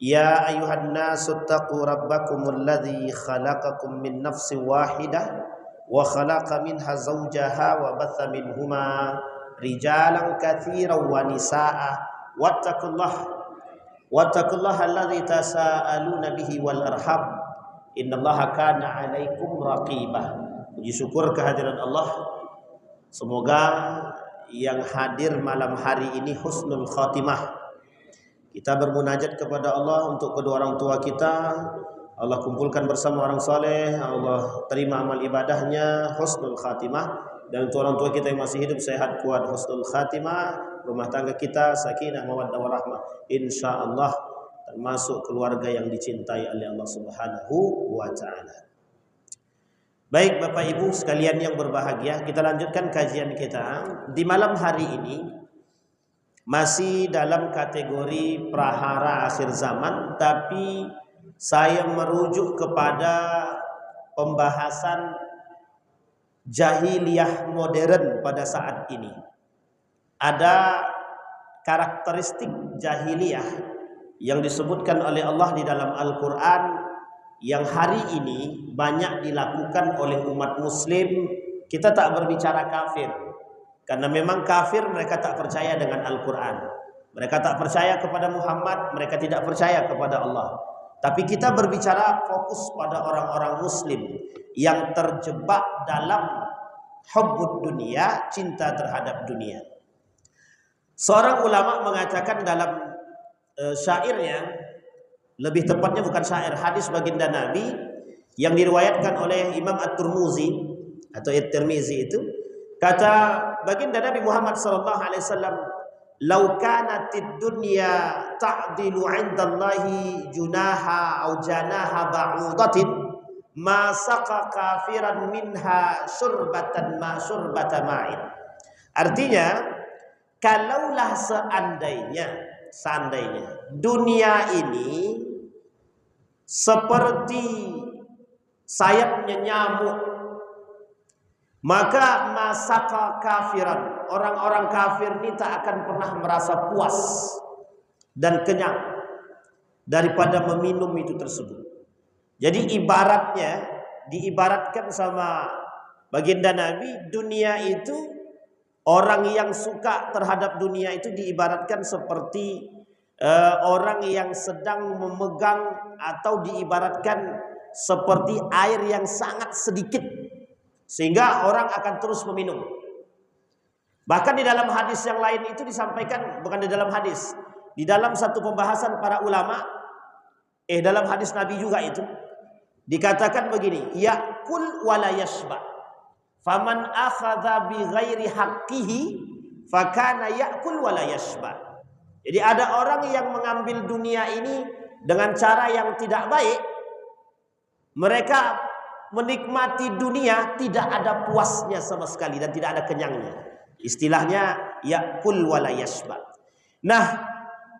Ya ayuhan nasu taqu rabbakumul ladzi khalaqakum min nafsin wahidah wa khalaqa minha zawjaha wa batha minhuma rijalan katsiran wa nisaa wattaqullaha alladzi tasaaluna bihi wal arham innallaha kana 'alaikum raqibah. Puji syukur kehadiran Allah. Semoga yang hadir malam hari ini husnul khatimah. Kita bermunajat kepada Allah untuk kedua orang tua kita. Allah kumpulkan bersama orang soleh. Allah terima amal ibadahnya, husnul khatimah. Dan untuk orang tua kita yang masih hidup sehat kuat, husnul khatimah. Rumah tangga kita sakinah mawaddah warahmah, insyaallah termasuk keluarga yang dicintai oleh Allah Subhanahu wa taala. Baik Bapak Ibu sekalian yang berbahagia, kita lanjutkan kajian kita di malam hari ini. Masih dalam kategori prahara akhir zaman, tapi saya merujuk kepada pembahasan jahiliyah modern pada saat ini. Ada karakteristik jahiliyah yang disebutkan oleh Allah di dalam Al-Quran yang hari ini banyak dilakukan oleh umat muslim. Kita tak berbicara kafir, karena memang kafir mereka tak percaya dengan Al-Quran. Mereka tak percaya kepada Muhammad, mereka tidak percaya kepada Allah. Tapi kita berbicara fokus pada orang-orang muslim yang terjebak dalam hubbud dunia, cinta terhadap dunia. Seorang ulama mengatakan dalam syairnya, lebih tepatnya bukan syair, hadis baginda Nabi yang diriwayatkan oleh Imam At-Tirmizi atau At-Tirmizi itu, kata baginda Nabi Muhammad sallallahu alaihi wasallam, "Lau kanatid dunya ta'dilu 'indallahi junaha aw janaha ba'udatin ma saqa kafiran minha syurbatan ma syurbata ma'in." Artinya, kalaulah seandainya dunia ini seperti sayapnya nyamuk, maka masaka kafiran, orang-orang kafir ini tak akan pernah merasa puas dan kenyang daripada meminum itu tersebut. Jadi diibaratkan sama baginda Nabi, dunia itu, orang yang suka terhadap dunia itu diibaratkan seperti orang yang sedang memegang, atau diibaratkan seperti air yang sangat sedikit, sehingga orang akan terus meminum. Bahkan di dalam hadis yang lain itu disampaikan, bukan di dalam hadis, di dalam satu pembahasan para ulama, dalam hadis Nabi juga itu dikatakan begini, ya'kul wala yashba, faman akhadha bi ghairi haqqihi fakana ya'kul wala yashba. Jadi ada orang yang mengambil dunia ini dengan cara yang tidak baik. Mereka menikmati dunia tidak ada puasnya sama sekali dan tidak ada kenyangnya. Istilahnya ya'kul wala yashba. Nah,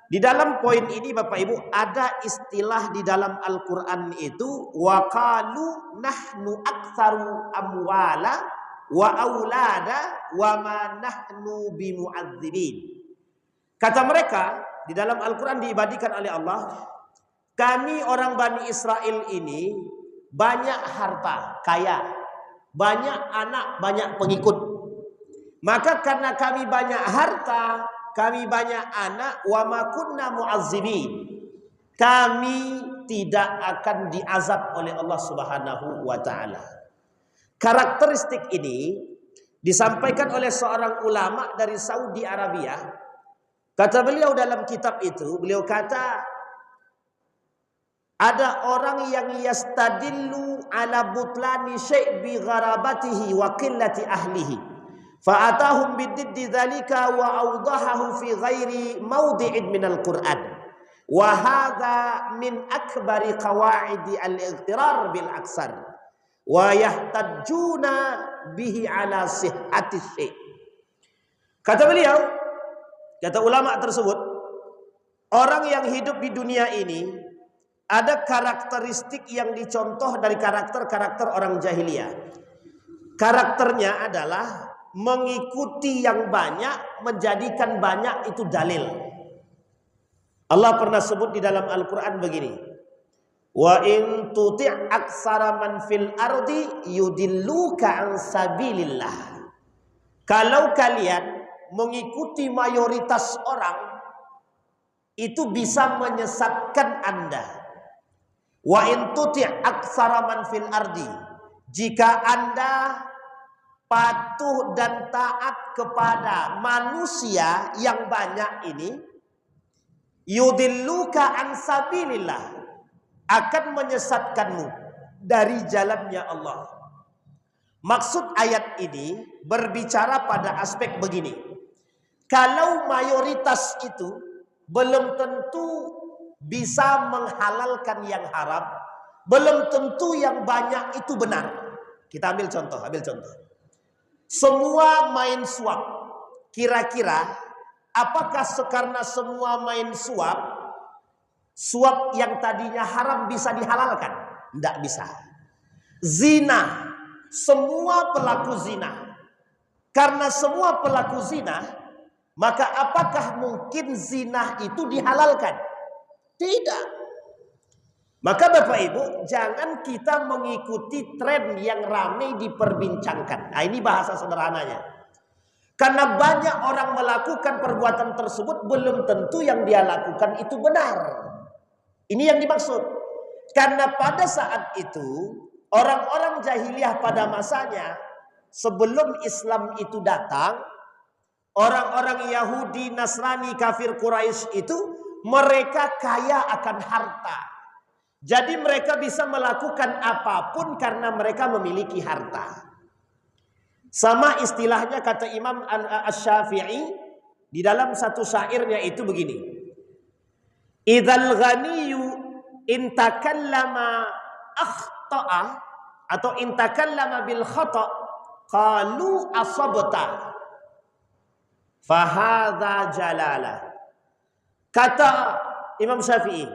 di dalam poin ini Bapak Ibu ada istilah di dalam Al-Qur'an itu, wa qalu nahnu aktsaru amwala wa aulada wa ma nahnu bimu'adzibin. Kata mereka di dalam Al-Quran diibadikan oleh Allah, kami orang Bani Israel ini banyak harta, kaya, banyak anak, banyak pengikut. Maka karena kami banyak harta, kami banyak anak, wa ma kunna mu'azzibin, kami tidak akan diazab oleh Allah Subhanahu wa taala. Karakteristik ini disampaikan oleh seorang ulama dari Saudi Arabia. Kata beliau dalam kitab itu, beliau kata, ada orang yang yastadillu ala butlani syai' bi gharabatihi wa qillati ahlihi, fa atahum bididdi dzalika wa awdahahu fi ghairi mawdi'in min al-Qur'an, wa hadha min akbari qawaidi al-ightirar bil aksar wa yahtajuna bihi ala sihhati syai'. Kata beliau, kata ulama tersebut, orang yang hidup di dunia ini ada karakteristik yang dicontoh dari karakter-karakter orang jahiliyah. Karakternya adalah mengikuti yang banyak, menjadikan banyak itu dalil. Allah pernah sebut di dalam Al-Quran begini, wa in tuti' aksara man fil ardi yudilluka an sabilillah. Kalau kalian mengikuti mayoritas orang, itu bisa menyesatkan Anda. Wa in tuti' aksara man fil ardi, jika Anda patuh dan taat kepada manusia yang banyak ini, yudilluka an sabilillah, akan menyesatkanmu dari jalannya Allah. Maksud ayat ini berbicara pada aspek begini. Kalau mayoritas itu belum tentu bisa menghalalkan yang haram, belum tentu yang banyak itu benar. Kita ambil contoh. Semua main suap. Kira-kira apakah karena semua main suap yang tadinya haram bisa dihalalkan? Tidak bisa. Zina, semua pelaku zina. Karena semua pelaku zina, maka apakah mungkin zina itu dihalalkan? Tidak. Maka Bapak Ibu, jangan kita mengikuti tren yang ramai diperbincangkan. Nah, ini bahasa sederhananya. Karena banyak orang melakukan perbuatan tersebut, belum tentu yang dia lakukan itu benar. Ini yang dimaksud. Karena pada saat itu, orang-orang jahiliyah pada masanya, sebelum Islam itu datang, orang-orang Yahudi, Nasrani, kafir Quraisy itu, mereka kaya akan harta. Jadi mereka bisa melakukan apapun karena mereka memiliki harta. Sama istilahnya kata Imam Asy-Syafi'i di dalam satu syairnya itu begini. Idzal ghaniyyu in takallama akhta'a atau in takallama bil khata' qalu asabta fa hadza jalalah. Kata Imam Syafi'i,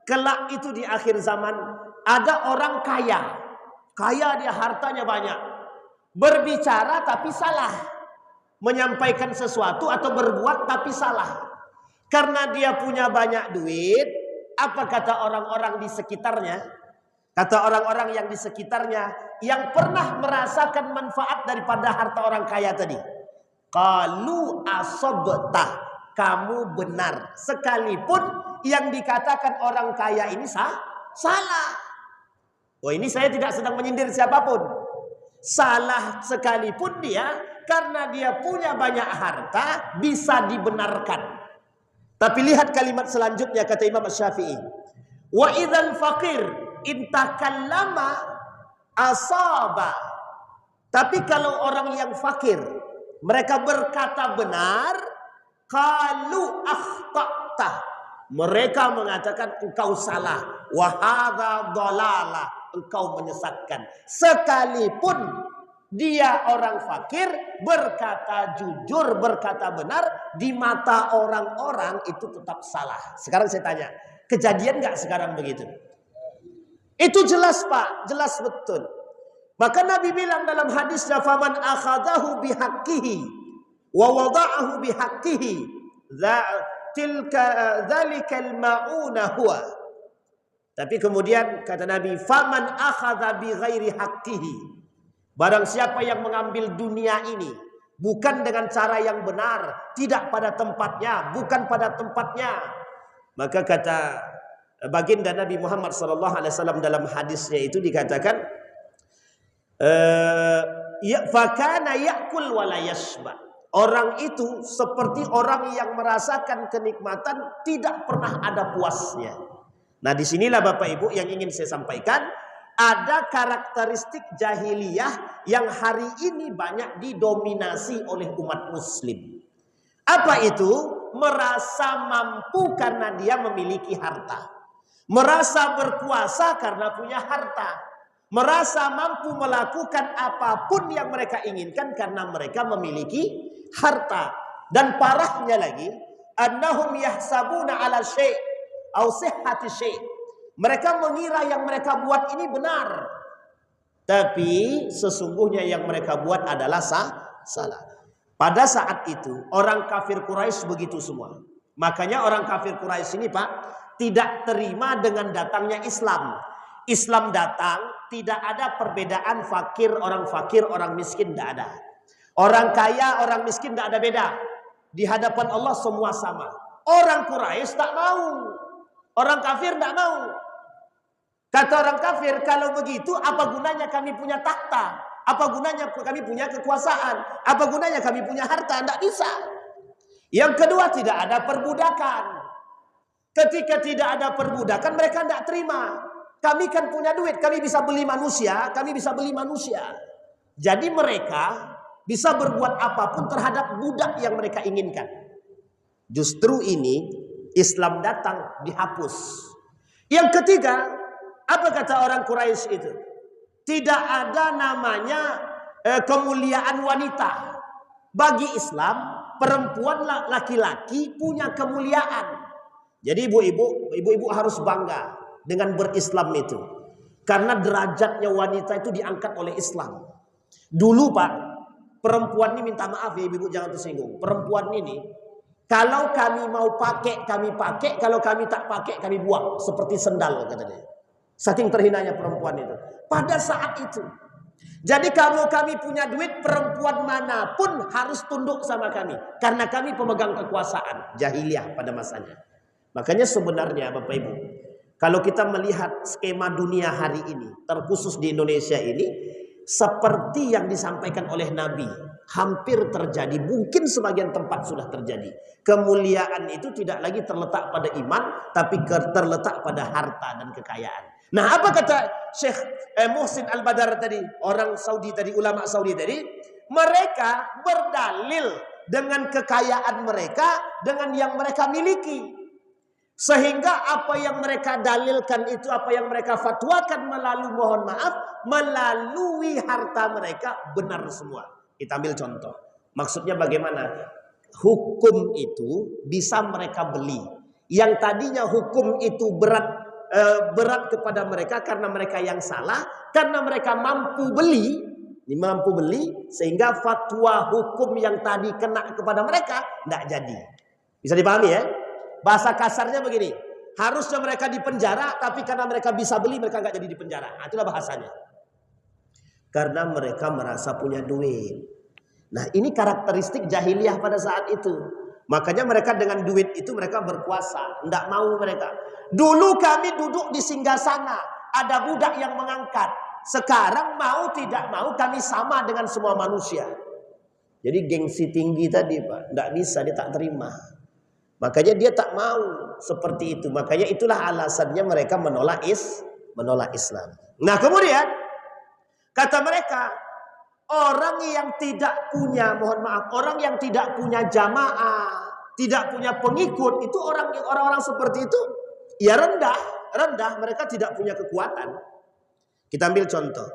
kelak itu di akhir zaman ada orang kaya dia hartanya banyak, berbicara tapi salah, menyampaikan sesuatu atau berbuat tapi salah. Karena dia punya banyak duit, apa kata orang-orang di sekitarnya? Kata orang-orang yang di sekitarnya yang pernah merasakan manfaat daripada harta orang kaya tadi, qalu asabta, kamu benar, sekalipun yang dikatakan orang kaya ini salah. Oh, ini saya tidak sedang menyindir siapapun. Salah sekalipun dia, karena dia punya banyak harta, bisa dibenarkan. Tapi lihat kalimat selanjutnya kata Imam Asy-Syafi'i. Wa idzal faqir in takallama asaba. Tapi kalau orang yang fakir, mereka berkata benar, qalu akhta'ta, mereka mengatakan engkau salah, wa hadza dhalalah, engkau menyesatkan. Sekalipun dia orang fakir, berkata jujur, berkata benar, di mata orang-orang itu tetap salah. Sekarang saya tanya, kejadian nggak sekarang begitu? Itu jelas Pak, jelas betul. Maka Nabi bilang dalam hadisnya, faman akhadahu bihaqqihi wa wada'ahu bihaqqihi tilka dzalikal mauna huwa. Tapi kemudian kata Nabi, faman akhadha bi ghairi haqqihi, barang siapa yang mengambil dunia ini bukan dengan cara yang benar, tidak pada tempatnya, bukan pada tempatnya, maka kata baginda Nabi Muhammad SAW dalam hadisnya itu dikatakan, fakana yakul wala yashba. Orang itu seperti orang yang merasakan kenikmatan tidak pernah ada puasnya. Nah, disinilah Bapak Ibu yang ingin saya sampaikan, ada karakteristik jahiliyah yang hari ini banyak didominasi oleh umat muslim. Apa itu? Merasa mampu karena dia memiliki harta. Merasa berkuasa karena punya harta. Merasa mampu melakukan apapun yang mereka inginkan karena mereka memiliki harta. Dan parahnya lagi, annahum yahsabuna ala syai' au sihhati syai'. Mereka mengira yang mereka buat ini benar, tapi sesungguhnya yang mereka buat adalah salah. Pada saat itu orang kafir Quraisy begitu semua. Makanya orang kafir Quraisy ini Pak tidak terima dengan datangnya Islam. Islam datang tidak ada perbedaan fakir, orang miskin, tidak ada. Orang kaya, orang miskin tidak ada beda. Di hadapan Allah semua sama. Orang Quraisy tak mau. Orang kafir tidak mau. Kata orang kafir, kalau begitu apa gunanya kami punya takhta? Apa gunanya kami punya kekuasaan? Apa gunanya kami punya harta? Tidak bisa. Yang kedua, tidak ada perbudakan. Ketika tidak ada perbudakan, mereka tidak terima. Kami kan punya duit, kami bisa beli manusia, Jadi mereka bisa berbuat apapun terhadap budak yang mereka inginkan. Justru ini Islam datang dihapus. Yang ketiga, apa kata orang Quraisy itu? Tidak ada namanya kemuliaan wanita. Bagi Islam, perempuan laki-laki punya kemuliaan. Jadi ibu-ibu harus bangga dengan berislam itu. Karena derajatnya wanita itu diangkat oleh Islam. Dulu Pak, perempuan ini minta maaf ya ibu-ibu jangan tersinggung. Perempuan ini kalau kami mau pakai, kami pakai. Kalau kami tak pakai, kami buang. Seperti sendal kata dia. Saking terhinanya perempuan itu. Pada saat itu. Jadi kalau kami punya duit, perempuan manapun harus tunduk sama kami. Karena kami pemegang kekuasaan. Jahiliyah pada masanya. Makanya sebenarnya Bapak Ibu, kalau kita melihat skema dunia hari ini, terkhusus di Indonesia ini, seperti yang disampaikan oleh Nabi, hampir terjadi. Mungkin sebagian tempat sudah terjadi. Kemuliaan itu tidak lagi terletak pada iman, tapi terletak pada harta dan kekayaan. Nah, apa kata Syekh Muhsin Al-Badar tadi, orang Saudi tadi, ulama Saudi tadi? Mereka berdalil dengan kekayaan mereka, dengan yang mereka miliki. Sehingga apa yang mereka dalilkan itu, apa yang mereka fatwakan melalui harta mereka benar semua. Kita ambil contoh. Maksudnya bagaimana? Hukum itu bisa mereka beli. Yang tadinya hukum itu berat kepada mereka karena mereka yang salah, karena mereka mampu beli, sehingga fatwa hukum yang tadi kena kepada mereka tidak jadi. Bisa dipahami ya? Bahasa kasarnya begini, harusnya mereka dipenjara, tapi karena mereka bisa beli, mereka nggak jadi dipenjara. Nah, itulah bahasanya. Karena mereka merasa punya duit. Nah, ini karakteristik jahiliyah pada saat itu. Makanya mereka dengan duit itu mereka berkuasa. Tidak mau mereka. Dulu kami duduk di singgasana, ada budak yang mengangkat. Sekarang mau tidak mau kami sama dengan semua manusia. Jadi gengsi tinggi tadi Pak, tidak bisa, dia tak terima. Makanya dia tak mau seperti itu. Makanya itulah alasannya mereka menolak Islam. Nah kemudian kata mereka, orang yang tidak punya, orang yang tidak punya jamaah, tidak punya pengikut, itu orang-orang seperti itu ya rendah. Mereka tidak punya kekuatan. Kita ambil contoh.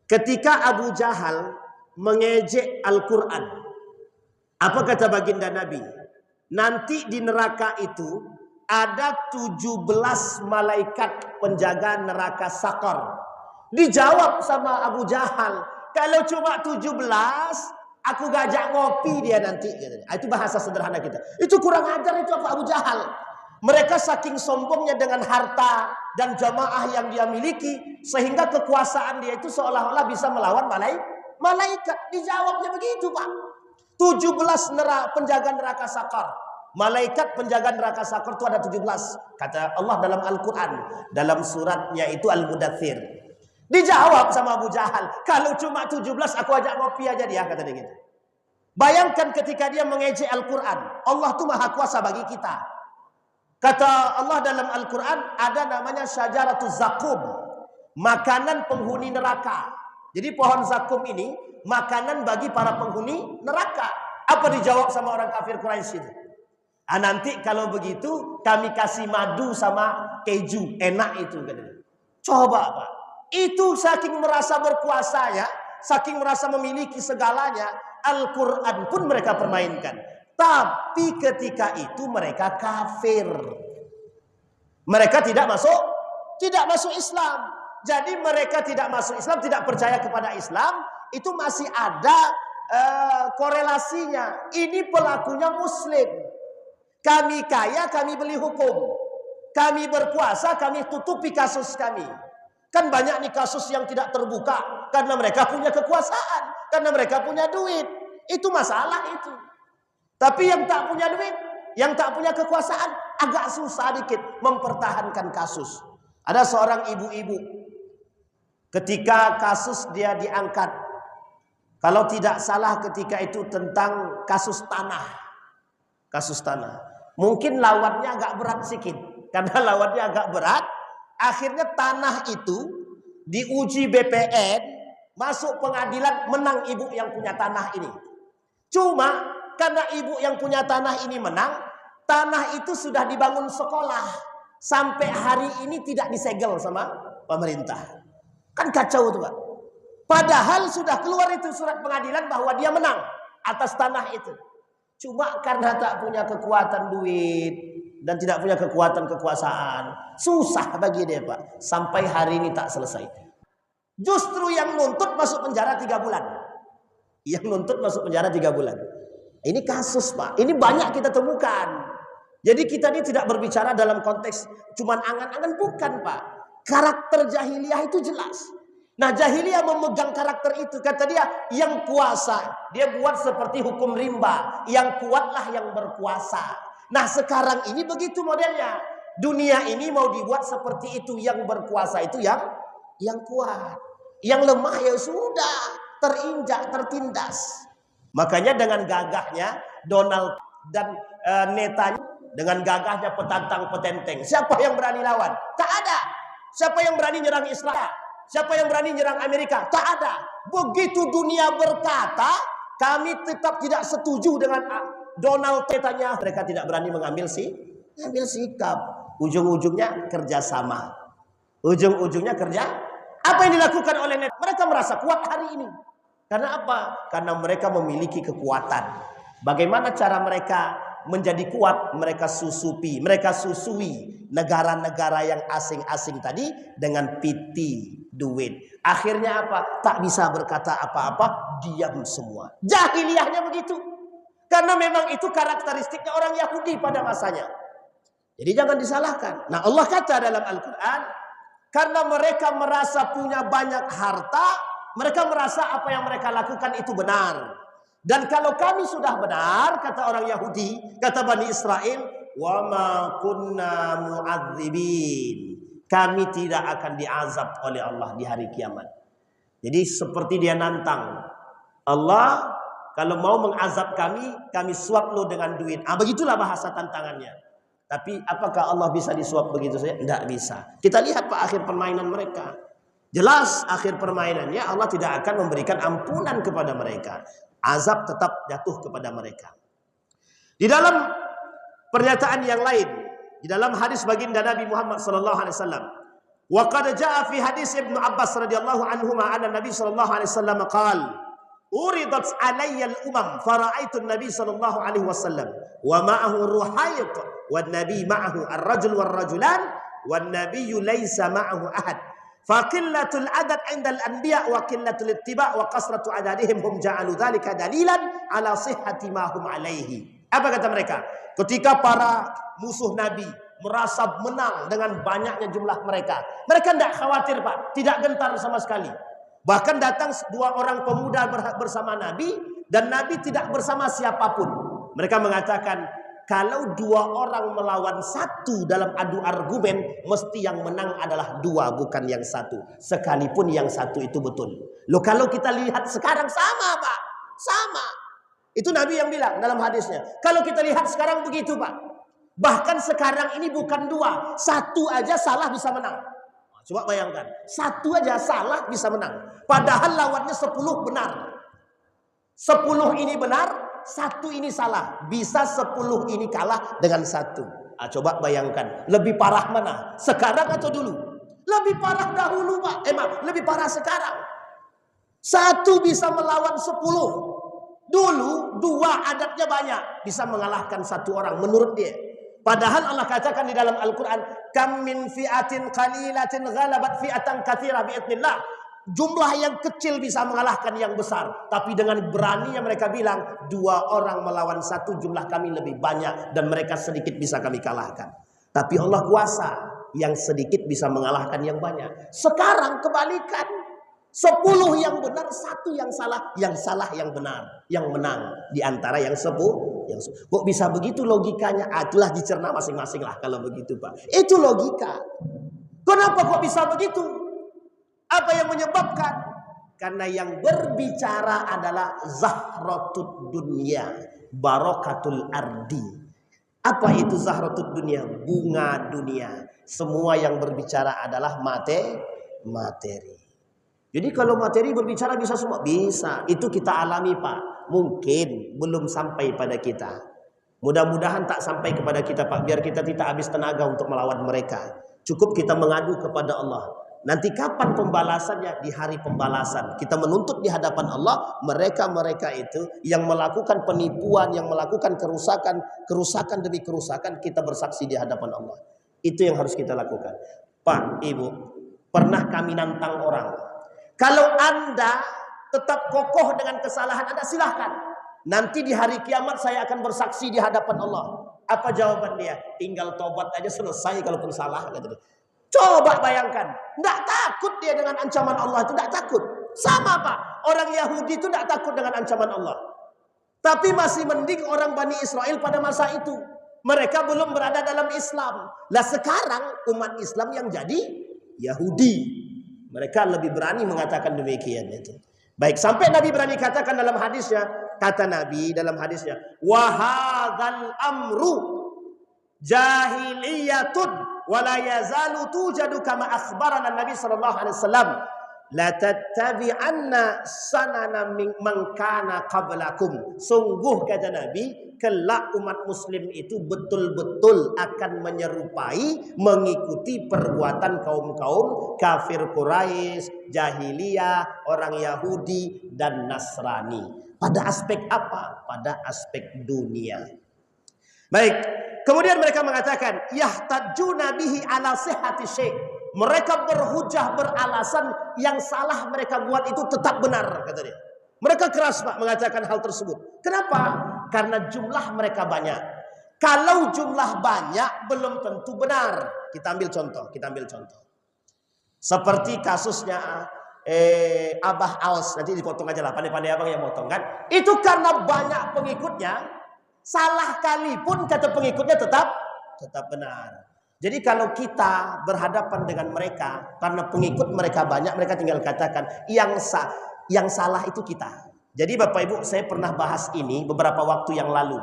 Ketika Abu Jahal mengejek Al-Quran, apa kata baginda Nabi? Nanti di neraka itu ada 17 malaikat penjaga neraka Sakor. Dijawab sama Abu Jahal, kalau cuma 17, aku gajak ngopi dia nanti. Itu bahasa sederhana kita. Itu kurang ajar itu apa Abu Jahal. Mereka saking sombongnya dengan harta dan jamaah yang dia miliki, sehingga kekuasaan dia itu seolah-olah bisa melawan malaikat. Dijawabnya begitu Pak. 17 penjaga neraka Sakor. Malaikat penjaga neraka Sakor itu ada 17. Kata Allah dalam Al-Quran. Dalam suratnya itu Al-Mudathir. Dijawab sama Abu Jahal, kalau cuma 17 aku ajak ngopi aja dia, kata dia gitu. Bayangkan ketika dia mengejek Al-Quran. Allah tuh maha kuasa bagi kita. Kata Allah dalam Al-Quran, ada namanya syajaratuz zakum, makanan penghuni neraka. Jadi pohon zakum ini makanan bagi para penghuni neraka. Apa dijawab sama orang kafir Quraisy itu? Nanti kalau begitu kami kasih madu sama keju, enak itu katanya. Coba Pak, itu saking merasa berkuasanya, saking merasa memiliki segalanya, Al-Quran pun mereka permainkan. Tapi ketika itu mereka kafir. Mereka tidak masuk Islam. Jadi mereka tidak masuk Islam, tidak percaya kepada Islam, itu masih ada korelasinya. Ini pelakunya Muslim. Kami kaya, kami beli hukum. Kami berkuasa, kami tutupi kasus kami. Kan banyak nih kasus yang tidak terbuka karena mereka punya kekuasaan, karena mereka punya duit. Itu masalah itu. Tapi yang tak punya duit, yang tak punya kekuasaan, agak susah dikit mempertahankan kasus. Ada seorang ibu-ibu, ketika kasus dia diangkat, kalau tidak salah ketika itu tentang kasus tanah. Kasus tanah. Mungkin lawannya agak berat sedikit. Karena lawannya agak berat, akhirnya tanah itu diuji BPN, masuk pengadilan, menang ibu yang punya tanah ini. Cuma karena ibu yang punya tanah ini menang, tanah itu sudah dibangun sekolah. Sampai hari ini tidak disegel sama pemerintah. Kan kacau tuh Pak. Padahal sudah keluar itu surat pengadilan bahwa dia menang atas tanah itu. Cuma karena tak punya kekuatan duit dan tidak punya kekuatan kekuasaan, susah bagi dia Pak. Sampai hari ini tak selesai. Justru yang nuntut masuk penjara 3 bulan. Yang nuntut masuk penjara 3 bulan. Ini kasus Pak. Ini banyak kita temukan. Jadi kita ini tidak berbicara dalam konteks cuman angan-angan, bukan Pak. Karakter jahiliyah itu jelas. Nah, jahiliyah memegang karakter itu. Kata dia, yang kuasa, dia buat seperti hukum rimba. Yang kuatlah yang berkuasa. Nah, sekarang ini begitu modelnya. Dunia ini mau dibuat seperti itu. Yang berkuasa itu yang kuat. Yang lemah ya sudah terinjak, tertindas. Makanya dengan gagahnya Donald dan Netanyahu, dengan gagahnya petantang petenteng, siapa yang berani lawan? Tak ada. Siapa yang berani nyerang Israel? Siapa yang berani nyerang Amerika? Tak ada. Begitu dunia berkata, kami tetap tidak setuju dengan Donald Netanyahu. Mereka tidak berani mengambil sikap. Ujung-ujungnya kerjasama. Ujung-ujungnya kerja. Apa yang dilakukan oleh Netanyahu? Mereka merasa kuat hari ini. Karena apa? Karena mereka memiliki kekuatan. Bagaimana cara mereka menjadi kuat? Mereka susui negara-negara yang asing-asing tadi dengan piti duit. Akhirnya apa? Tak bisa berkata apa-apa, diam semua. Jahiliyahnya begitu. Karena memang itu karakteristiknya orang Yahudi pada masanya. Jadi jangan disalahkan. Nah, Allah kata dalam Al-Quran, karena mereka merasa punya banyak harta, mereka merasa apa yang mereka lakukan itu benar. Dan kalau kami sudah benar, kata orang Yahudi, kata Bani Israel, wa ma kunna mu'adzibin. Kami tidak akan diazab oleh Allah di hari kiamat. Jadi seperti dia nantang Allah, kalau mau mengazab kami suap lo dengan duit. Begitulah bahasa tantangannya. Tapi apakah Allah bisa disuap begitu saja? Tidak bisa. Kita lihat Pak akhir permainan mereka. Jelas akhir permainannya Allah tidak akan memberikan ampunan kepada mereka. Azab tetap jatuh kepada mereka. Di dalam pernyataan yang lain, di dalam hadis baginda Nabi Muhammad sallallahu alaihi wasallam, wa qad jaa fi hadis Ibnu Abbas radhiyallahu anhuma anna Nabi sallallahu alaihi wasallam qala uridat alayya al-umam fara'aitu an-nabi sallallahu alaihi wasallam wa ma'ahu ruhayq wan nabi ma'ahu ar-rajul war-rajulan wan nabiyyu laysa ma'ahu ahad fa qillatul adad 'inda al-anbiya wa qillatul ittiba' wa kasratu adadihim hum ja'alu dhalika dalilan ala sihhati ma hum alaihi. Apa kata mereka? Ketika para musuh Nabi merasa menang dengan banyaknya jumlah mereka, mereka tidak khawatir Pak, tidak gentar sama sekali. Bahkan datang 2 orang pemuda bersama Nabi, dan Nabi tidak bersama siapapun. Mereka mengatakan, kalau 2 orang melawan 1 dalam adu argumen, mesti yang menang adalah 2, bukan yang 1. Sekalipun yang 1 itu betul. Loh, kalau kita lihat sekarang sama Pak, sama. Itu Nabi yang bilang dalam hadisnya. Kalau kita lihat sekarang begitu Pak. Bahkan sekarang ini bukan 2, 1 aja salah bisa menang. Coba bayangkan, 1 aja salah bisa menang. Padahal lawannya 10 benar. 10 ini benar, 1 ini salah. Bisa 10 ini kalah dengan 1. Coba bayangkan, lebih parah mana? Sekarang atau dulu? Lebih parah dahulu Pak. Lebih parah sekarang. 1 bisa melawan 10. Dulu 2 adatnya banyak, bisa mengalahkan 1 orang menurut dia. Padahal Allah katakan di dalam Al-Quran, kam min fi'atin qalilatin ghalabat fi'atan katsira bi'idznillah. jumlah yang kecil bisa mengalahkan yang besar. Tapi dengan beraninya mereka bilang, 2 orang melawan 1, jumlah kami lebih banyak dan mereka sedikit bisa kami kalahkan. Tapi Allah kuasa, yang sedikit bisa mengalahkan yang banyak. Sekarang kebalikan, 10 yang benar, 1 yang salah yang benar, yang menang di antara yang 10. Kok bisa begitu logikanya? Itulah dicerna masing-masing lah kalau begitu, Pak. Itu logika. Kenapa kok bisa begitu? Apa yang menyebabkan? Karena yang berbicara adalah zahratud dunya, barakatul ardi. Apa itu zahratud dunya? Bunga dunia. Semua yang berbicara adalah materi. Jadi kalau materi berbicara bisa semua? Bisa. Itu kita alami, Pak. Mungkin belum sampai pada kita. Mudah-mudahan tak sampai kepada kita, Pak. Biar kita tidak habis tenaga untuk melawan mereka. Cukup kita mengadu kepada Allah. Nanti kapan pembalasannya? Di hari pembalasan. Kita menuntut di hadapan Allah. Mereka-mereka itu yang melakukan penipuan, yang melakukan kerusakan demi kerusakan, kita bersaksi di hadapan Allah. Itu yang harus kita lakukan. Pak, Ibu, pernah kami nantang orang. Kalau Anda tetap kokoh dengan kesalahan Anda, silahkan. Nanti di hari kiamat saya akan bersaksi di hadapan Allah. Apa jawaban dia? Tinggal tobat aja selesai kalaupun salah. Coba bayangkan. Tidak takut dia dengan ancaman Allah itu. Tidak takut. Sama, Pak. Orang Yahudi itu tidak takut dengan ancaman Allah. Tapi masih mending orang Bani Israel pada masa itu. Mereka belum berada dalam Islam. Lah sekarang umat Islam yang jadi Yahudi. Mereka lebih berani mengatakan demikian itu. Baik, sampai Nabi berani katakan dalam hadisnya, kata Nabi dalam hadisnya, wa hadzal amru jahiliyatun wa la yazalu tujadu kama akhbarana Nabi sallallahu alaihi wasallam la tattabi'anna sanana man kana qablakum. Sungguh kata Nabi, kelak umat muslim itu betul-betul akan menyerupai, mengikuti perbuatan kaum-kaum kafir Quraisy, jahiliyah, orang Yahudi dan Nasrani. Pada aspek apa? Pada aspek dunia. Baik, kemudian mereka mengatakan yahtajuna bihi ala sihhati syai'. Mereka berhujah, beralasan yang salah mereka buat itu tetap benar, kata dia. Mereka keras, Pak, mengatakan hal tersebut. Kenapa? Karena jumlah mereka banyak. Kalau jumlah banyak belum tentu benar. Kita ambil contoh. Seperti kasusnya Abah Aus. Nanti dipotong aja lah, pandai-pandai abang yang potong kan. Itu karena banyak pengikutnya. Salah kali pun kata pengikutnya tetap benar. Jadi kalau kita berhadapan dengan mereka, karena pengikut mereka banyak, mereka tinggal katakan yang salah itu kita. Jadi Bapak Ibu, saya pernah bahas ini beberapa waktu yang lalu.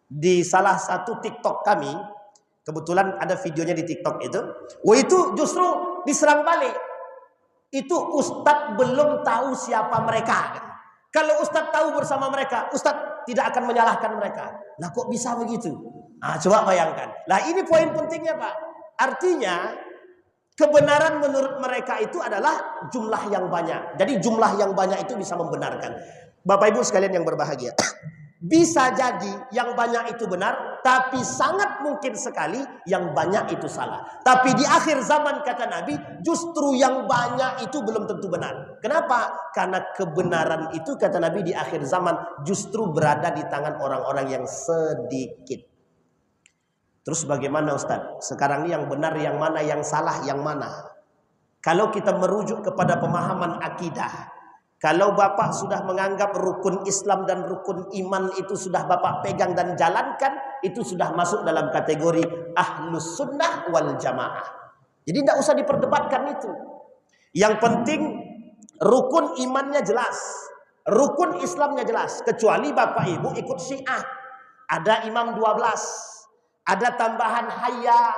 Di salah satu TikTok kami, kebetulan ada videonya di TikTok itu. Itu justru diserang balik. Itu Ustadz belum tahu siapa mereka. Kalau Ustadz tahu bersama mereka, Ustadz tidak akan menyalahkan mereka. Nah kok bisa begitu? Coba bayangkan. Nah ini poin pentingnya, Pak. Artinya kebenaran menurut mereka itu adalah jumlah yang banyak. Jadi jumlah yang banyak itu bisa membenarkan. Bapak Ibu sekalian yang berbahagia. Bisa jadi yang banyak itu benar, tapi sangat mungkin sekali yang banyak itu salah. Tapi di akhir zaman kata Nabi, justru yang banyak itu belum tentu benar. Kenapa? Karena kebenaran itu kata Nabi di akhir zaman justru berada di tangan orang-orang yang sedikit. Terus bagaimana Ustaz? Sekarang ini yang benar yang mana, yang salah yang mana? Kalau kita merujuk kepada pemahaman akidah, kalau Bapak sudah menganggap rukun Islam dan rukun iman itu sudah Bapak pegang dan jalankan, itu sudah masuk dalam kategori ahlus sunnah wal jamaah. Jadi tidak usah diperdebatkan itu. Yang penting rukun imannya jelas, rukun Islamnya jelas. Kecuali Bapak Ibu ikut Syiah, ada imam 12, ada tambahan hayya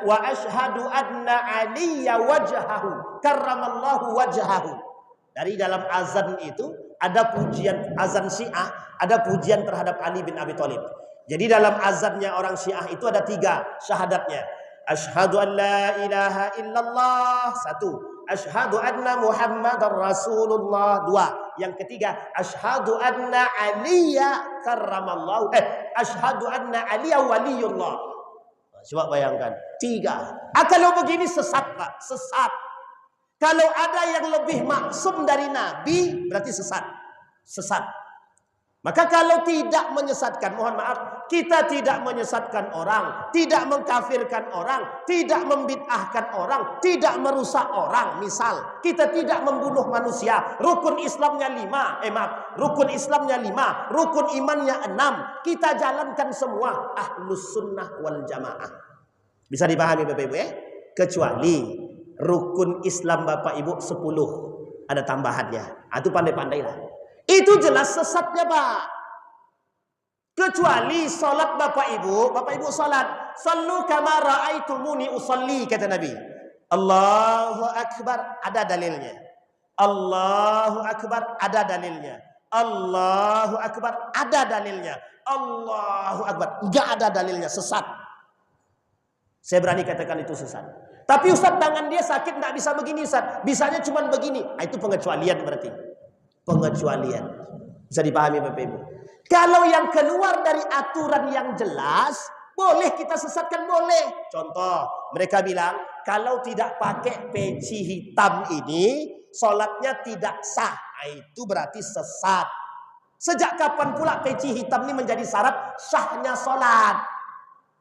wa ashhadu anna aliyya wajhahu karramallahu wajhahu. Dari dalam azan itu ada pujian, azan Syiah, ada pujian terhadap Ali bin Abi Thalib. Jadi dalam azannya orang Syiah itu ada 3 syahadatnya. Asyhadu an la ilaha illallah, 1. Asyhadu anna Muhammadar Rasulullah, 2. Yang ketiga, asyhadu anna Aliyya karramallahu asyhadu anna Aliyya waliyullah. Coba bayangkan, 3. Kalau begini sesat, Pak, sesat. Kalau ada yang lebih maksum dari Nabi, berarti sesat. Sesat. Maka kalau tidak menyesatkan, mohon maaf, kita tidak menyesatkan orang, tidak mengkafirkan orang, tidak membid'ahkan orang, tidak merusak orang. Misal, kita tidak membunuh manusia, rukun Islamnya 5, rukun Islamnya 5, rukun imannya 6, kita jalankan semua, ahlus sunnah wal jamaah. Bisa dipahami Bapak Ibu ya? Kecuali rukun Islam Bapak Ibu 10, ada tambahannya. Itu pandai-pandailah. Itu jelas sesatnya Pak. Kecuali sholat Bapak Ibu sholat. Sallu kama ra'aitumuni usalli, kata Nabi. Allahu Akbar, ada dalilnya. Allahu Akbar, ada dalilnya. Allahu Akbar, ada dalilnya. Allahu Akbar, enggak ada dalilnya, sesat. Saya berani katakan itu sesat. Tapi Ustaz, tangan dia sakit, enggak bisa begini Ustaz. Bisanya cuma begini. Itu pengecualian berarti. Pengecualian. Bisa dipahami Bapak Ibu. Kalau yang keluar dari aturan yang jelas, boleh kita sesatkan, boleh. Contoh, mereka bilang kalau tidak pakai peci hitam ini, sholatnya tidak sah. Itu berarti sesat. Sejak kapan pula peci hitam ini menjadi syarat sahnya sholat?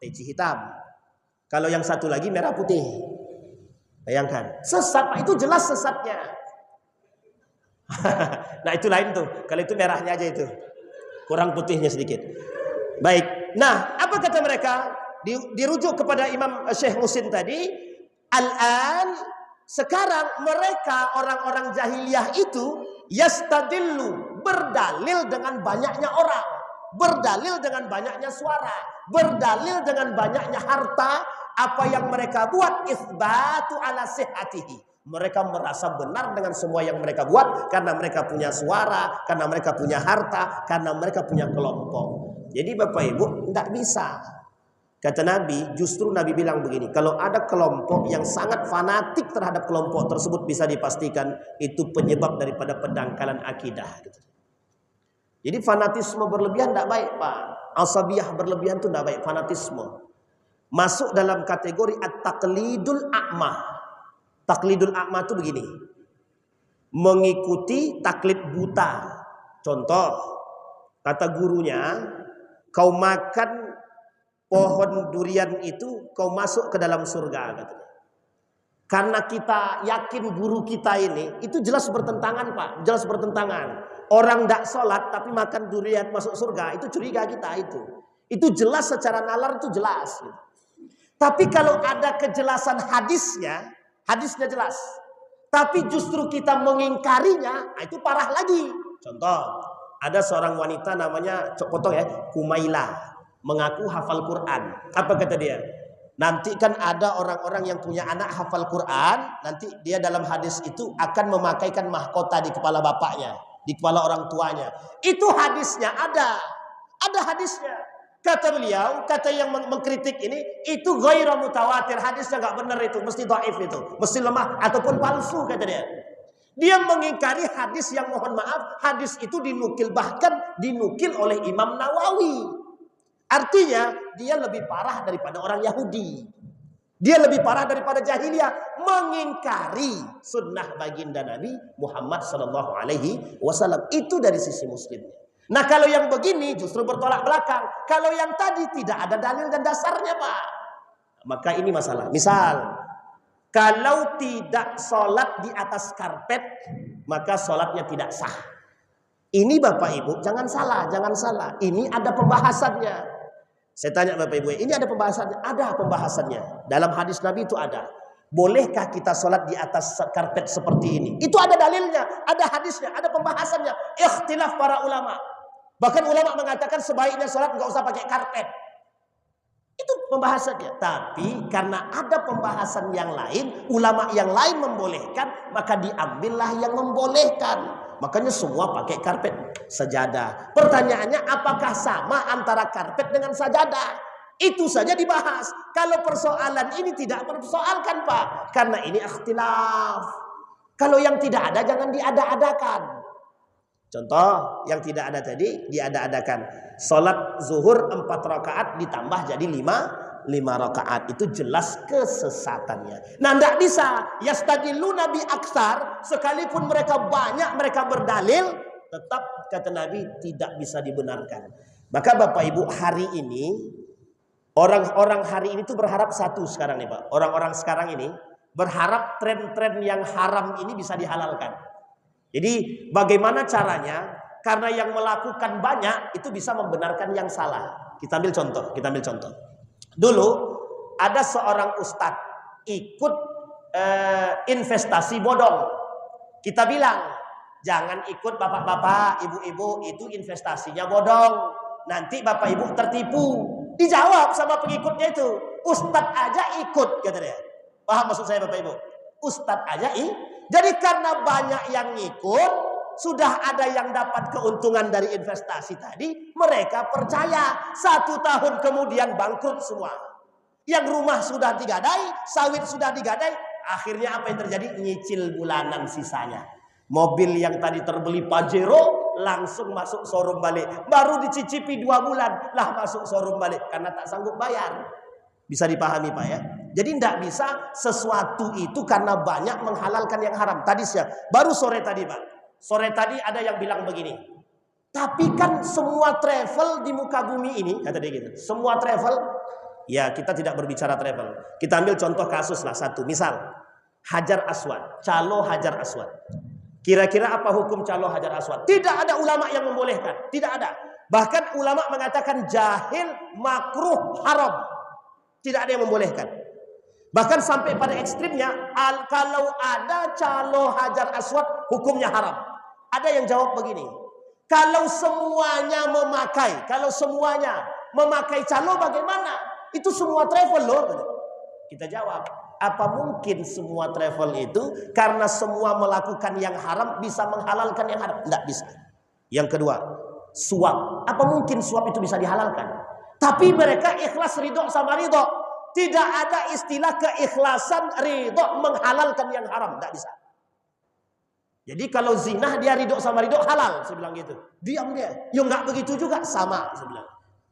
Peci hitam. Kalau yang satu lagi merah putih. Bayangkan, sesat Pak, itu jelas sesatnya. Nah itu lain tuh. Kalau itu merahnya aja itu, kurang putihnya sedikit. Baik. Nah apa kata mereka? Dirujuk kepada Imam Syekh Musin tadi. Al-an, sekarang mereka orang-orang jahiliyah itu yastadillu, berdalil dengan banyaknya orang, berdalil dengan banyaknya suara, berdalil dengan banyaknya harta. Apa yang mereka buat isbatu ala sihatihi. Mereka merasa benar dengan semua yang mereka buat karena mereka punya suara, karena mereka punya harta, karena mereka punya kelompok. Jadi Bapak Ibu tidak bisa. Kata Nabi, justru Nabi bilang begini, kalau ada kelompok yang sangat fanatik terhadap kelompok tersebut, bisa dipastikan itu penyebab daripada pendangkalan akidah. Jadi fanatisme berlebihan tidak baik Pak. Asabiyah berlebihan itu tidak baik, fanatisme. Masuk dalam kategori at-taqlidul a'ma. Taklidul a'ma itu begini, mengikuti taklid buta. Contoh, kata gurunya, kau makan pohon durian itu, kau masuk ke dalam surga. Katanya. Karena kita yakin guru kita ini, itu jelas bertentangan Pak, jelas bertentangan. Orang tidak sholat tapi makan durian masuk surga, itu curiga kita itu. Itu jelas secara nalar, itu jelas. Tapi kalau ada kejelasan hadisnya, hadisnya jelas, tapi justru kita mengingkarinya, itu parah lagi. Contoh, ada seorang wanita namanya, potong ya, Kumaila, mengaku hafal Quran. Apa kata dia? Nanti kan ada orang-orang yang punya anak hafal Quran, nanti dia dalam hadis itu akan memakaikan mahkota di kepala bapaknya, di kepala orang tuanya. Itu hadisnya ada hadisnya. Kata beliau, kata yang mengkritik ini, itu ghairu mutawatir, hadisnya nggak benar itu, mesti dhaif itu, mesti lemah ataupun palsu kata dia. Dia mengingkari hadis yang, mohon maaf, hadis itu dinukil, bahkan dinukil oleh Imam Nawawi. Artinya dia lebih parah daripada orang Yahudi. Dia lebih parah daripada jahiliyah, mengingkari sunnah baginda Nabi Muhammad SAW. Itu dari sisi muslimnya. Nah kalau yang begini justru bertolak belakang. Kalau yang tadi tidak ada dalil dan dasarnya Pak, maka ini masalah. Misal, kalau tidak sholat di atas karpet, maka sholatnya tidak sah. Ini Bapak Ibu jangan salah, jangan salah. Ini ada pembahasannya. Saya tanya Bapak Ibu, ini ada pembahasannya? Ada pembahasannya. Dalam hadis Nabi itu ada. Bolehkah kita sholat di atas karpet seperti ini? Itu ada dalilnya, ada hadisnya, ada pembahasannya. Ikhtilaf para ulama. Bahkan ulama mengatakan sebaiknya sholat nggak usah pakai karpet. Itu pembahasannya. Tapi karena ada pembahasan yang lain, ulama yang lain membolehkan, maka diambillah yang membolehkan. Makanya semua pakai karpet, sajadah. Pertanyaannya, apakah sama antara karpet dengan sajadah? Itu saja dibahas. Kalau persoalan ini tidak persoalkan Pak, karena ini ikhtilaf. Kalau yang tidak ada jangan diada-adakan. Contoh yang tidak ada tadi diada-adakan. Salat zuhur 4 rakaat ditambah jadi 5 rakaat. Itu jelas kesesatannya. Nah, tidak bisa yastadilluna bi aksar, sekalipun mereka banyak, mereka berdalil, tetap kata Nabi tidak bisa dibenarkan. Maka Bapak Ibu, hari ini orang-orang hari ini tuh berharap satu sekarang nih Pak. Orang-orang sekarang ini berharap tren-tren yang haram ini bisa dihalalkan. Jadi bagaimana caranya? Karena yang melakukan banyak itu bisa membenarkan yang salah. Kita ambil contoh. Dulu ada seorang ustadz ikut investasi bodong. Kita bilang, jangan ikut bapak-bapak, ibu-ibu, itu investasinya bodong. Nanti bapak ibu tertipu. Dijawab sama pengikutnya itu, ustadz aja ikut, kata dia. Paham maksud saya bapak ibu? Ustadz aja Jadi karena banyak yang ngikut, sudah ada yang dapat keuntungan dari investasi tadi, mereka percaya. 1 tahun kemudian bangkrut semua. Yang rumah sudah digadai, sawit sudah digadai, akhirnya apa yang terjadi? Nyicil bulanan sisanya. Mobil yang tadi terbeli Pajero langsung masuk showroom balik. Baru dicicipi 2 bulan lah masuk showroom balik karena tak sanggup bayar. Bisa dipahami Pak ya? Jadi tidak bisa sesuatu itu karena banyak menghalalkan yang haram. Tadi baru sore tadi Pak. Sore tadi ada yang bilang begini. Tapi kan semua travel di muka bumi ini, kata dia gitu. Semua travel, ya kita tidak berbicara travel. Kita ambil contoh kasus lah satu. Misal, Hajar Aswad, calo Hajar Aswad. Kira-kira apa hukum calo Hajar Aswad? Tidak ada ulama yang membolehkan. Tidak ada. Bahkan ulama mengatakan jahil, makruh, haram. Tidak ada yang membolehkan. Bahkan sampai pada ekstrimnya, kalau ada calo Hajar Aswad, hukumnya haram. Ada yang jawab begini, kalau semuanya memakai calo bagaimana? Itu semua travel loh. Kita jawab, apa mungkin semua travel itu karena semua melakukan yang haram bisa menghalalkan yang haram? Tidak bisa. Yang kedua, suap. Apa mungkin suap itu bisa dihalalkan? Tapi mereka ikhlas ridho sama ridho. Tidak ada istilah keikhlasan ridho menghalalkan yang haram. Tidak bisa. Jadi kalau zina dia ridho sama ridho halal. Saya bilang gitu. Diam dia. Ya nggak begitu juga. Sama. Saya bilang.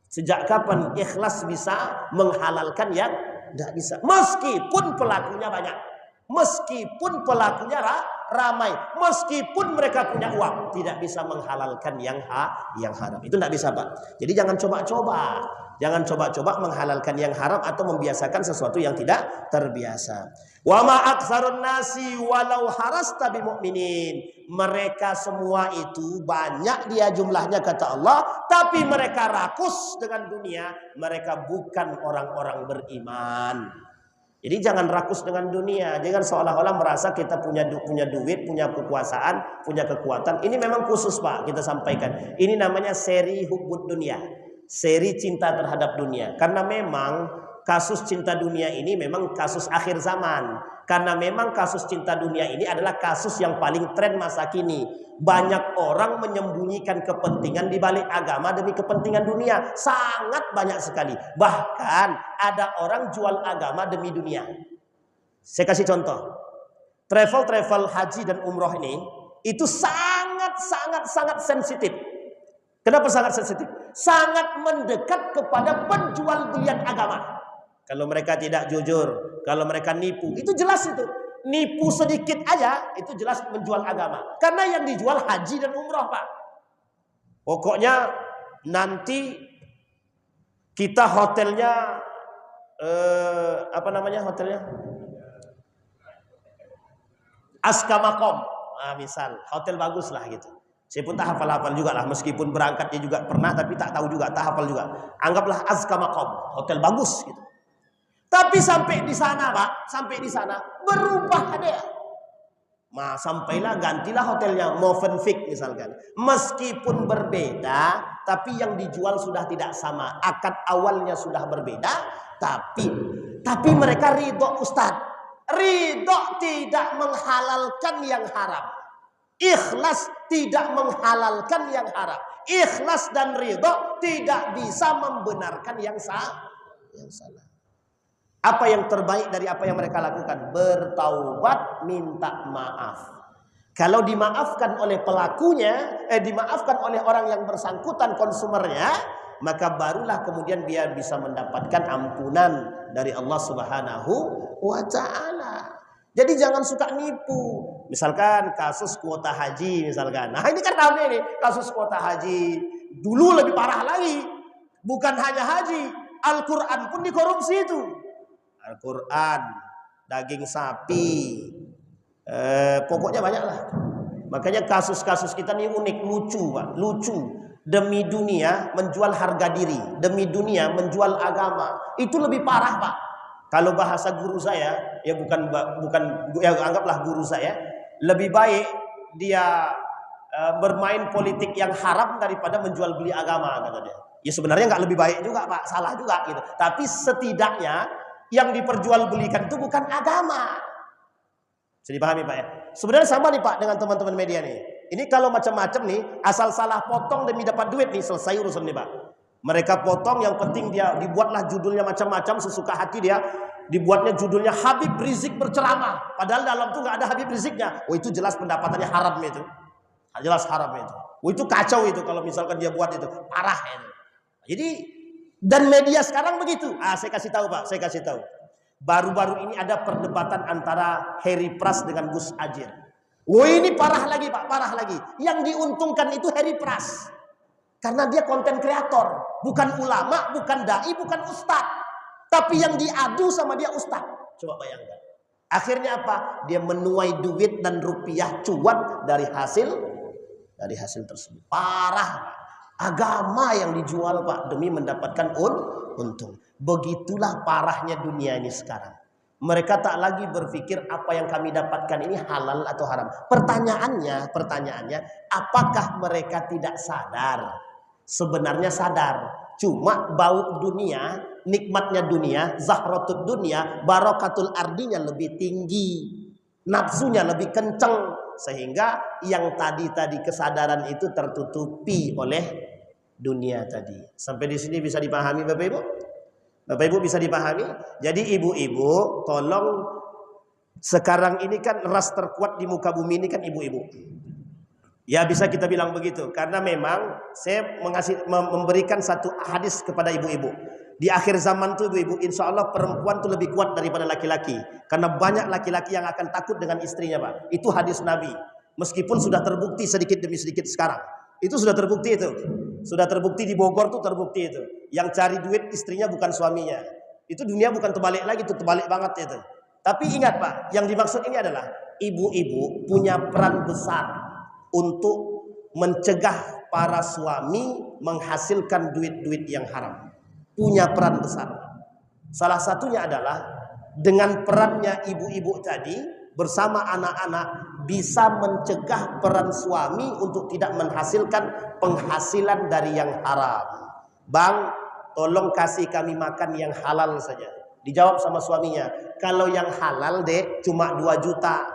Sejak kapan ikhlas bisa menghalalkan yang tidak bisa? Meskipun pelakunya banyak. Meskipun pelakunya ramai. Meskipun mereka punya uang. Tidak bisa menghalalkan yang haram. Itu tidak bisa Pak. Jadi jangan coba-coba. Jangan coba-coba menghalalkan yang haram atau membiasakan sesuatu yang tidak terbiasa. Wa ma aktsarun nasi walau harasta bimu'minin. Mereka semua itu banyak dia jumlahnya kata Allah, tapi mereka rakus dengan dunia, mereka bukan orang-orang beriman. Jadi jangan rakus dengan dunia, jangan seolah-olah merasa kita punya duit, punya kekuasaan, punya kekuatan. Ini memang khusus Pak, kita sampaikan. Ini namanya seri hubbud dunia. Seri cinta terhadap dunia. Karena memang kasus cinta dunia ini memang kasus akhir zaman. Karena memang kasus cinta dunia ini adalah kasus yang paling tren masa kini. Banyak orang menyembunyikan kepentingan di balik agama demi kepentingan dunia. Sangat banyak sekali. Bahkan ada orang jual agama demi dunia. Saya kasih contoh. Travel haji dan umroh ini itu sangat sensitif. Kenapa sangat sensitif? Sangat mendekat kepada penjual belian agama. Kalau mereka tidak jujur, kalau mereka nipu, itu jelas itu. Nipu sedikit aja, itu jelas menjual agama. Karena yang dijual haji dan umroh Pak. Pokoknya nanti kita hotelnya, apa namanya hotelnya? Askamakom. Nah, misal, hotel bagus lah gitu. Saya pun tak hafal-hafal juga lah. Meskipun berangkatnya juga pernah, tapi tak tahu juga, tak hafal juga. Anggaplah Azkamakom, hotel bagus gitu. Tapi sampai di sana Pak, sampai di sana berubah dia. Sampailah gantilah hotelnya Movenpick misalkan. Meskipun berbeda, tapi yang dijual sudah tidak sama. Akad awalnya sudah berbeda, tapi mereka ridho Ustaz. Ridho tidak menghalalkan yang haram. Ikhlas tidak menghalalkan yang haram. Ikhlas dan ridho tidak bisa membenarkan yang salah. Apa yang terbaik dari apa yang mereka lakukan? Bertaubat, minta maaf. Kalau dimaafkan oleh pelakunya, dimaafkan oleh orang yang bersangkutan, konsumernya, maka barulah kemudian dia bisa mendapatkan ampunan dari Allah Subhanahu wa taala. Jadi jangan suka nipu. Misalkan kasus kuota haji misalkan. Nah, ini kan rame nih kasus kuota haji. Dulu lebih parah lagi. Bukan hanya haji, Al-Qur'an pun dikorupsi itu. Al-Qur'an, daging sapi, pokoknya banyak lah. Makanya kasus-kasus kita ini unik, lucu Pak, lucu. Demi dunia menjual harga diri, demi dunia menjual agama. Itu lebih parah Pak. Kalau bahasa guru saya, ya bukan ya anggaplah guru saya, lebih baik dia bermain politik yang haram daripada menjual beli agama kata dia. Ya sebenarnya nggak lebih baik juga Pak, salah juga gitu. Tapi setidaknya yang diperjualbelikan itu bukan agama. Bisa dipahami Pak ya? Sebenarnya sama nih Pak dengan teman-teman media nih. Ini kalau macam-macam nih, asal salah potong demi dapat duit nih, selesai urusan nih Pak. Mereka potong, yang penting dia dibuatlah judulnya macam-macam sesuka hati dia. Dibuatnya judulnya Habib Rizik berceramah. Padahal dalam tuh nggak ada Habib Riziknya. Oh itu jelas pendapatannya haram itu. Jelas haram itu. Oh itu kacau itu kalau misalkan dia buat itu. Parah itu. Jadi, dan media sekarang begitu. Saya kasih tahu Pak, saya kasih tahu. Baru-baru ini ada perdebatan antara Heri Pras dengan Gus Ajir. Wah ini parah lagi Pak, parah lagi. Yang diuntungkan itu Heri Pras. Karena dia konten kreator. Bukan ulama, bukan dai, bukan ustadz. Tapi yang diadu sama dia ustadz. Coba bayangkan. Akhirnya apa? Dia menuai duit dan rupiah cuan dari hasil tersebut. Parah. Agama yang dijual Pak demi mendapatkan untung. Begitulah parahnya dunia ini sekarang. Mereka tak lagi berpikir apa yang kami dapatkan ini halal atau haram. Pertanyaannya, apakah mereka tidak sadar? Sebenarnya sadar. Cuma bau dunia, nikmatnya dunia, zahratud dunia, barakatul ardinya lebih tinggi. Nafsunya lebih kencang. Sehingga yang tadi kesadaran itu tertutupi oleh dunia tadi. Sampai di sini bisa dipahami Bapak Ibu? Bapak Ibu bisa dipahami? Jadi ibu-ibu tolong, sekarang ini kan ras terkuat di muka bumi ini kan ibu-ibu. Ya bisa kita bilang begitu. Karena memang saya memberikan satu hadis kepada ibu-ibu. Di akhir zaman tuh ibu-ibu, insya Allah perempuan tuh lebih kuat daripada laki-laki. Karena banyak laki-laki yang akan takut dengan istrinya Pak. Itu hadis Nabi. Meskipun sudah terbukti sedikit demi sedikit sekarang. Itu sudah terbukti itu. Sudah terbukti di Bogor tuh terbukti itu. Yang cari duit istrinya bukan suaminya. Itu dunia bukan terbalik lagi, itu terbalik banget itu. Tapi ingat Pak, yang dimaksud ini adalah ibu-ibu punya peran besar untuk mencegah para suami menghasilkan duit-duit yang haram. Punya peran besar. Salah satunya adalah dengan perannya ibu-ibu tadi bersama anak-anak bisa mencegah peran suami untuk tidak menghasilkan penghasilan dari yang haram. Bang, tolong kasih kami makan yang halal saja. Dijawab sama suaminya, kalau yang halal dek cuma 2 juta.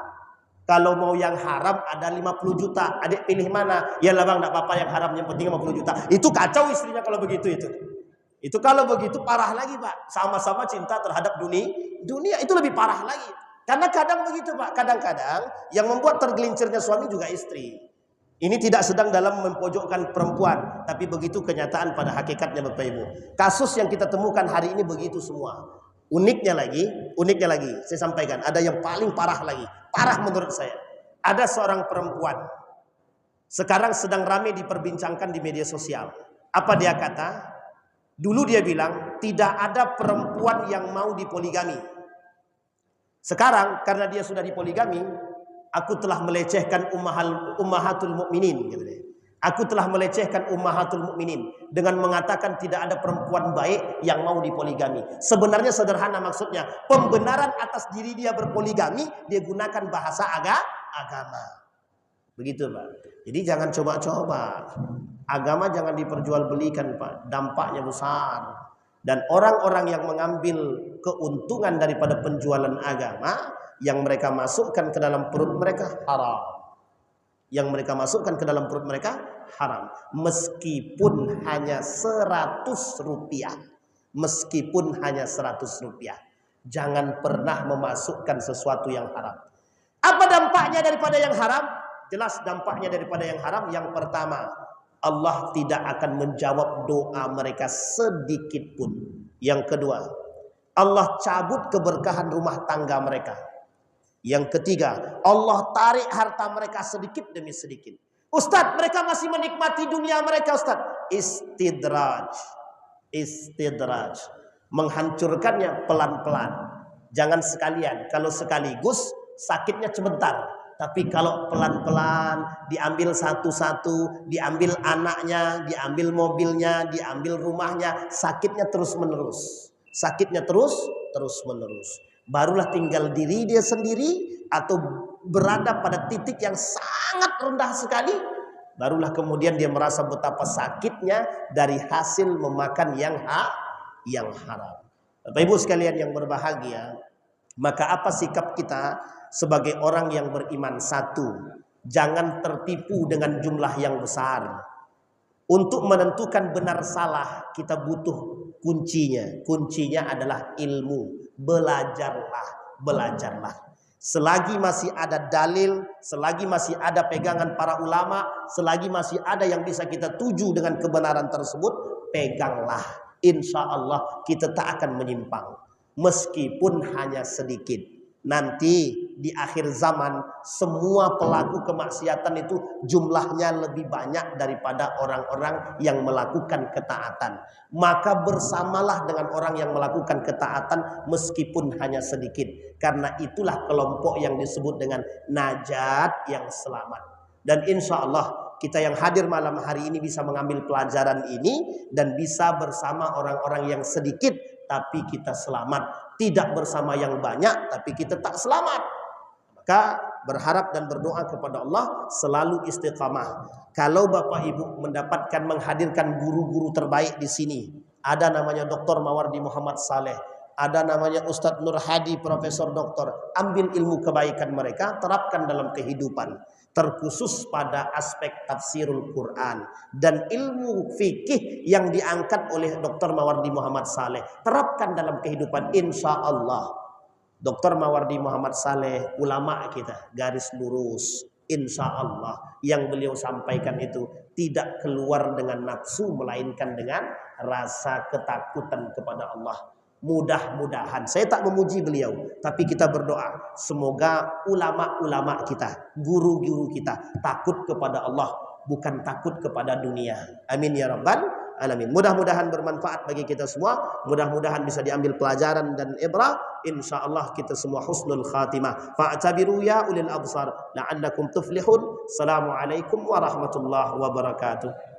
Kalau mau yang haram ada 50 juta. Adik pilih mana? Ya lah bang, enggak apa-apa yang haram, yang penting 50 juta. Itu kacau istrinya kalau begitu itu. Itu kalau begitu parah lagi Pak. Sama-sama cinta terhadap dunia itu lebih parah lagi. Karena kadang begitu Pak. Kadang-kadang yang membuat tergelincirnya suami juga istri. Ini tidak sedang dalam mempojokkan perempuan. Tapi begitu kenyataan pada hakikatnya Bapak Ibu. Kasus yang kita temukan hari ini begitu semua. Uniknya lagi, saya sampaikan. Ada yang paling parah lagi. Parah menurut saya. Ada seorang perempuan. Sekarang sedang ramai diperbincangkan di media sosial. Apa dia kata? Dulu dia bilang, tidak ada perempuan yang mau dipoligami. Sekarang, karena dia sudah dipoligami, aku telah melecehkan ummahatul mukminin. Aku telah melecehkan ummahatul mukminin dengan mengatakan tidak ada perempuan baik yang mau dipoligami. Sebenarnya sederhana maksudnya. Pembenaran atas diri dia berpoligami, dia gunakan bahasa agama. Begitu Pak. Jadi jangan coba-coba. Agama jangan diperjualbelikan Pak. Dampaknya besar. Dan orang-orang yang mengambil keuntungan daripada penjualan agama, yang mereka masukkan ke dalam perut mereka haram. Yang mereka masukkan ke dalam perut mereka haram. Meskipun hanya 100 rupiah. Meskipun hanya 100 rupiah. Jangan pernah memasukkan sesuatu yang haram. Apa dampaknya daripada yang haram? Jelas dampaknya daripada yang haram. Yang pertama, Allah tidak akan menjawab doa mereka sedikit pun. Yang kedua, Allah cabut keberkahan rumah tangga mereka. Yang ketiga, Allah tarik harta mereka sedikit demi sedikit. Ustadz, mereka masih menikmati dunia mereka, Ustadz. Istidraj. Istidraj. Menghancurkannya pelan-pelan. Jangan sekalian. Kalau sekaligus, sakitnya sebentar. Tapi kalau pelan-pelan, diambil satu-satu, diambil anaknya, diambil mobilnya, diambil rumahnya, sakitnya terus-menerus. Sakitnya terus-menerus. Barulah tinggal diri dia sendiri atau berada pada titik yang sangat rendah sekali, barulah kemudian dia merasa betapa sakitnya dari hasil memakan yang haram. Bapak Ibu sekalian yang berbahagia, maka apa sikap kita sebagai orang yang beriman? Satu, jangan tertipu dengan jumlah yang besar. Untuk menentukan benar salah, kita butuh kuncinya. Kuncinya adalah ilmu. Belajarlah, belajarlah. Selagi masih ada dalil, selagi masih ada pegangan para ulama, selagi masih ada yang bisa kita tuju dengan kebenaran tersebut, peganglah. Insya Allah kita tak akan menyimpang. Meskipun hanya sedikit. Nanti di akhir zaman semua pelaku kemaksiatan itu jumlahnya lebih banyak daripada orang-orang yang melakukan ketaatan. Maka bersamalah dengan orang yang melakukan ketaatan meskipun hanya sedikit. Karena itulah kelompok yang disebut dengan najat, yang selamat. Dan insya Allah kita yang hadir malam hari ini bisa mengambil pelajaran ini dan bisa bersama orang-orang yang sedikit tapi kita selamat. Tidak bersama yang banyak tapi kita tak selamat. Maka berharap dan berdoa kepada Allah selalu istiqamah. Kalau Bapak Ibu mendapatkan menghadirkan guru-guru terbaik di sini, ada namanya Dr. Mawardi Muhammad Saleh, ada namanya Ustadz Nur Hadi, Profesor Doktor. Ambil ilmu kebaikan mereka, terapkan dalam kehidupan. Terkhusus pada aspek tafsirul Quran dan ilmu fikih yang diangkat oleh Dr. Mawardi Muhammad Saleh. Terapkan dalam kehidupan, insya Allah. Dr. Mawardi Muhammad Saleh, ulama kita, garis lurus. Insya Allah yang beliau sampaikan itu tidak keluar dengan nafsu, melainkan dengan rasa ketakutan kepada Allah. Mudah-mudahan, saya tak memuji beliau, tapi kita berdoa semoga ulama-ulama kita, guru-guru kita takut kepada Allah, bukan takut kepada dunia. Amin ya rabbal alamin. Mudah-mudahan bermanfaat bagi kita semua. Mudah-mudahan bisa diambil pelajaran dan ibrah. Insyaallah kita semua husnul khatimah. Fa'tabiru ya ulil absar la'allakum tuflihun. Assalamualaikum warahmatullahi wabarakatuh.